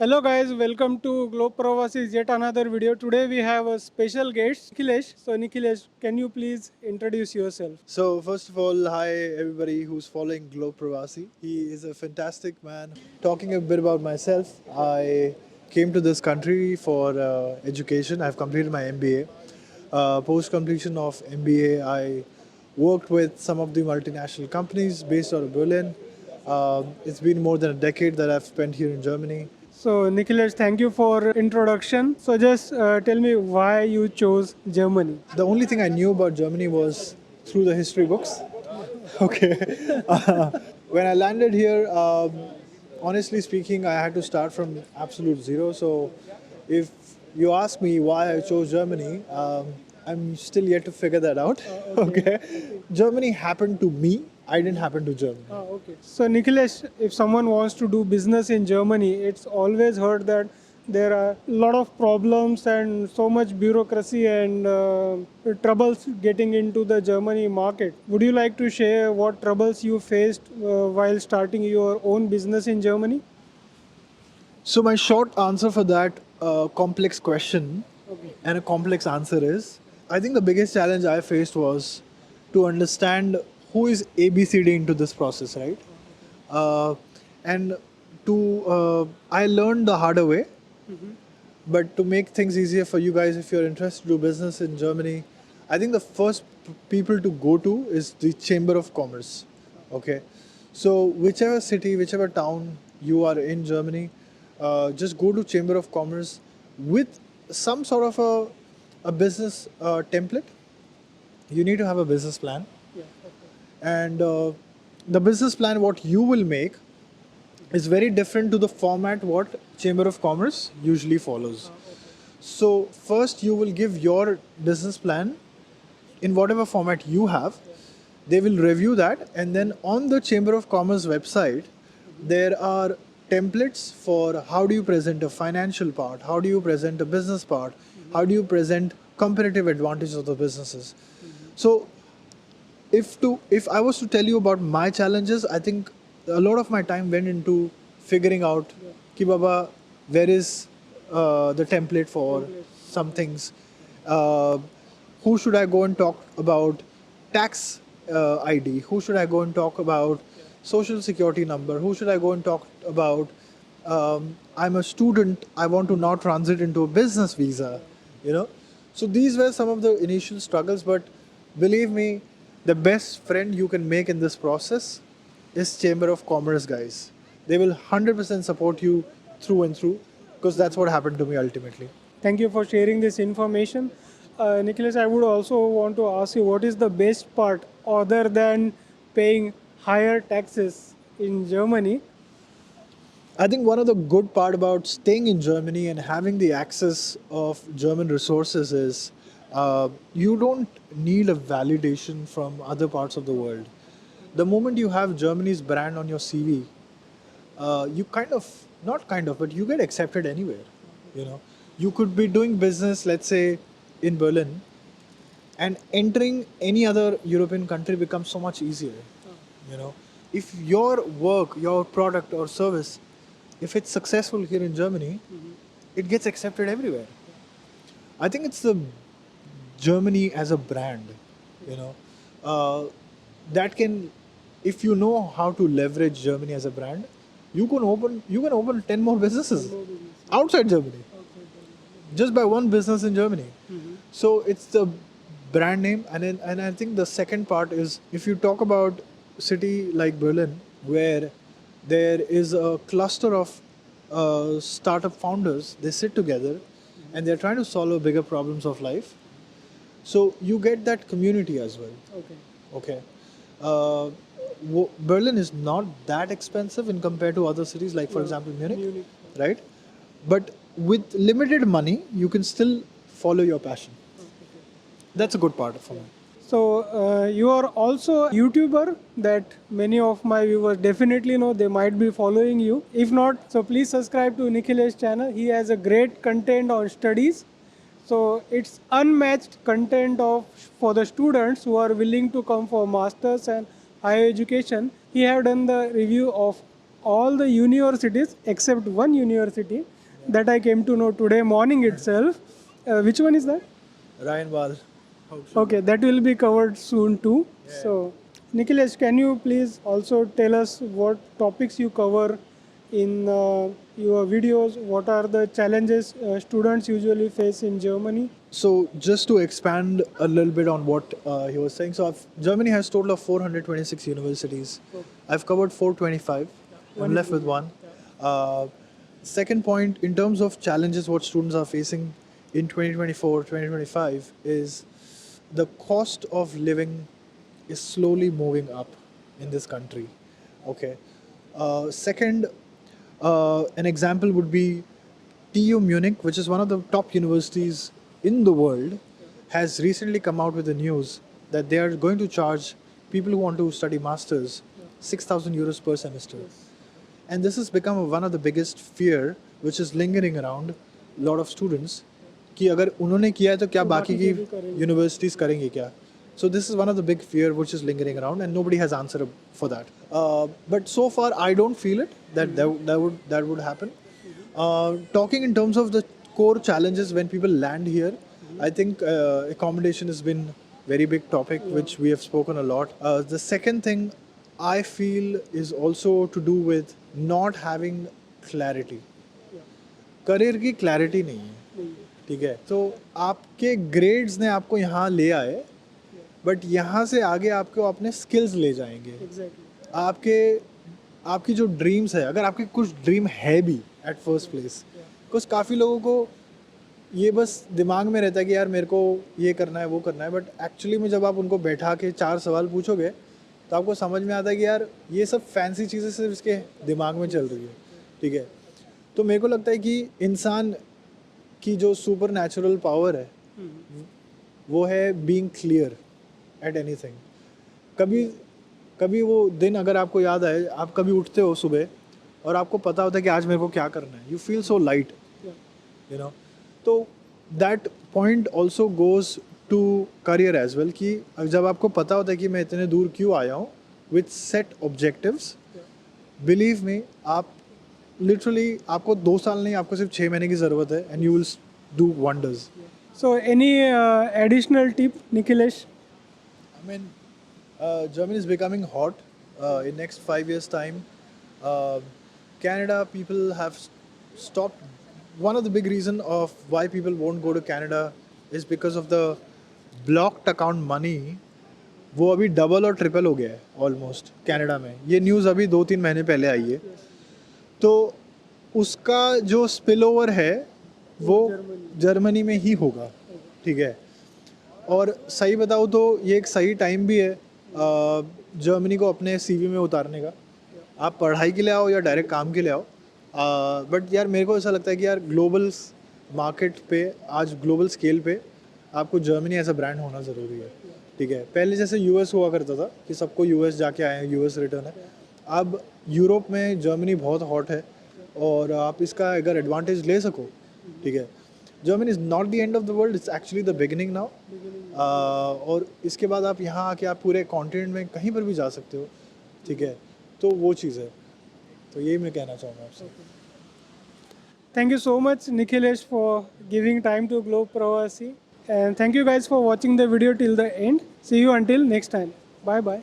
Hello guys, welcome to Globe Pravasi's yet another video. Today we have a special guest, Nikhilesh. So Nikhilesh, can you please introduce yourself? So, first of all, hi everybody who's following Globe Pravasi. He is a fantastic man. Talking a bit about myself, I came to this country for education. I've completed my MBA. Post completion of MBA, I worked with some of the multinational companies based out of Berlin. It's been more than a decade that I've spent here in Germany. So Nikhilesh, thank you for introduction. So just tell me why you chose Germany. The only thing I knew about Germany was through the history books. Okay. When I landed here, honestly speaking, I had to start from absolute zero. So, if you ask me why I chose Germany, I'm still yet to figure that out. Okay. Germany happened to me. I didn't happen to Germany. Okay. So Nikhilesh, if someone wants to do business in Germany, it's always heard that there are a lot of problems and so much bureaucracy and troubles getting into the Germany market. Would you like to share what troubles you faced while starting your own business in Germany? So my short answer for that complex question and a complex answer is, I think the biggest challenge I faced was to understand who is ABCD into this process, right? And I learned the harder way. But to make things easier for you guys, if you're interested to do business in Germany, I think the first people to go to is the Chamber of Commerce. Okay, so whichever city, whichever town you are in Germany, just go to Chamber of Commerce with some sort of a business template. You need to have a business plan, and the business plan what you will make is very different to the format what Chamber of Commerce usually follows. So first you will give your business plan in whatever format you have. They will review that, and then on the Chamber of Commerce website there are templates for how do you present a financial part, how do you present a business part, how do you present competitive advantages of the businesses. So if I was to tell you about my challenges, I think a lot of my time went into figuring out, ki baba, where is the template for some things. Uh, who should I go and talk about tax ID? Who should I go and talk about social security number? Who should I go and talk about? I'm a student. I want to now transit into a business visa. You know, so these were some of the initial struggles. But believe me, the best friend you can make in this process is Chamber of Commerce guys. They will 100% support you through and through, because that's what happened to me ultimately. Thank you for sharing this information. Nicholas, I would also want to ask you what is the best part other than paying higher taxes in Germany? I think one of the good part about staying in Germany and having the access of German resources is you don't need a validation from other parts of the world. The moment you have Germany's brand on your CV, you not kind of, but you get accepted anywhere. You know, you could be doing business, let's say, in Berlin, and entering any other European country becomes so much easier. You know, if your work, your product or service, if it's successful here in Germany, it gets accepted everywhere. I think it's the Germany as a brand, you know, uh, that can, if you know how to leverage Germany as a brand, you can open 10 more businesses outside Germany just by one business in Germany. So it's the brand name, and I think the second part is, if you talk about city like Berlin, where there is a cluster of startup founders, they sit together and they're trying to solve bigger problems of life. So you get that community as well. Okay. Okay. Uh, Berlin is not that expensive in compared to other cities, like for example Munich, Munich. right? But with limited money, you can still follow your passion. That's a good part for me. So you are also a YouTuber that many of my viewers definitely know. They might be following you. If not, so please subscribe to Nikhilesh's channel. He has a great content on studies. So it's unmatched content of for the students who are willing to come for masters and higher education. He have done the review of all the universities except one university that I came to know today morning itself. Which one is that? Ryan Wall. Okay, that will be covered soon too. So, Nikhilesh, can you please also tell us what topics you cover in your videos? What are the challenges students usually face in Germany? So just to expand a little bit on what he was saying, so Germany has total of 426 universities. I've covered 425. I'm left with one. Uh, Second point, in terms of challenges, what students are facing in 2024, 2025 is the cost of living is slowly moving up in this country. Okay. Second, an example would be TU Munich, which is one of the top universities in the world, has recently come out with the news that they are going to charge people who want to study masters 6,000 euros per semester. And this has become one of the biggest fear which is lingering around a lot of students कि अगर उन्होंने किया है तो क्या बाकी की universities करेंगे क्या? So this is one of the big fear which is lingering around, and nobody has answer for that. But so far, I don't feel it that would happen. Talking in terms of the core challenges when people land here, I think accommodation has been very big topic which we have spoken a lot. The second thing I feel is also to do with not having clarity. Career की clarity नहीं है, ठीक है? तो आपके grades ने आपको यहाँ ले आए, बट यहाँ से आगे आपको अपने स्किल्स ले जाएंगे. आपके आपकी जो ड्रीम्स है, अगर आपके कुछ ड्रीम है भी एट फर्स्ट प्लेस, कुछ काफ़ी लोगों को ये बस दिमाग में रहता है कि यार मेरे को ये करना है वो करना है, बट एक्चुअली में जब आप उनको बैठा के 4 सवाल पूछोगे तो आपको समझ में आता है कि यार ये सब फैंसी चीज़ें सिर्फ इसके दिमाग में चल रही है, ठीक है? तो मेरे को लगता है कि इंसान की जो सुपर नेचुरल पावर है वो है बीइंग क्लियर एट एनीथिंग. कभी वो दिन अगर आपको याद आए, आप कभी उठते हो सुबह और आपको पता होता है कि आज मेरे को क्या करना है, you feel so light, you know. तो that point also goes to career as well कि जब आपको पता होता है कि मैं इतने दूर क्यों आया हूँ with set objectives, believe me, आप लिटरली आपको 2 साल नहीं, आपको सिर्फ 6 महीने की ज़रूरत है and you will do wonders. So, any additional tip, Nikhilesh? I mean, Germany is becoming hot in next 5 years' time. Canada, people have stopped. One of the big reason of why people won't go to Canada is because of the blocked account money. वो अभी double और triple हो गया है almost Canada में. ये news अभी 2-3 महीने पहले आई है. तो उसका जो स्पिल ओवर है वो जर्मनी में ही होगा, ठीक है? और सही बताऊँ तो ये एक सही टाइम भी है जर्मनी को अपने सीवी में उतारने का. आप पढ़ाई के लिए आओ या डायरेक्ट काम के लिए आओ, बट यार मेरे को ऐसा लगता है कि यार ग्लोबल मार्केट पे, आज ग्लोबल स्केल पे आपको जर्मनी ऐसा ब्रांड होना ज़रूरी है, ठीक है? पहले जैसे यूएस हुआ करता था कि सबको यूएस जाके आए हैं, यूएस रिटर्न है. अब यूरोप में जर्मनी बहुत हॉट है और आप इसका अगर एडवांटेज ले सको, ठीक है? Germany is not the end of the world, it's actually the beginning now. और इसके बाद आप यहाँ आके आप पूरे कॉन्टिनेंट में कहीं पर भी जा सकते हो, ठीक है? तो वो चीज़ है. तो यही मैं कहना चाहूँगा आपसे. Thank you so much, Nikhilesh, for giving time to Globe Pravasi. And thank you guys for watching the video till the end. See you until next time. Bye bye.